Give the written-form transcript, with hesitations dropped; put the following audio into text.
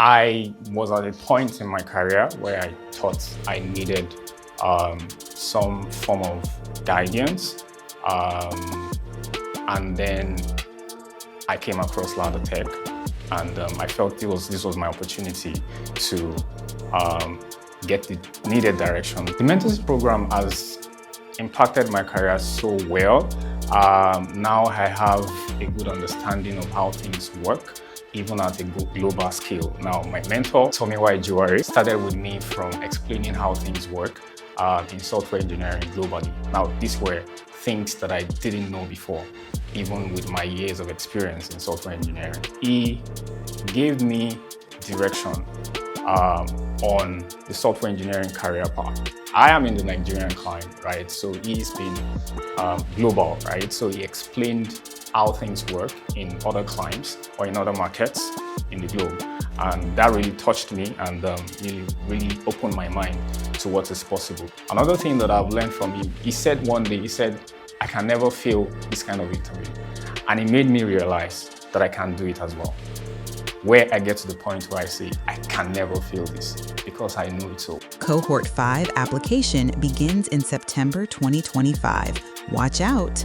I was at a point in my career where I thought I needed some form of guidance, and then I came across Ladder Tech, and I felt this was my opportunity to get the needed direction. The mentorship program has impacted my career so well. Now I have a good understanding of how things work, even at a global scale. Now, my mentor, Tomiwa Ijaware, started with me from explaining how things work in software engineering globally. Now, these were things that I didn't know before, even with my years of experience in software engineering. He gave me direction on the software engineering career path. I am in the Nigerian client, right? So he's been global, right? So he explained how things work in other clients or in other markets in the globe. And that really touched me and really opened my mind to what is possible. Another thing that I've learned from him, he said one day, I can never fail this kind of interview. And it made me realize that I can do it as well. Where I get to the point where I say, I can never fail this because I know it so. Cohort 5 application begins in September 2025. Watch out.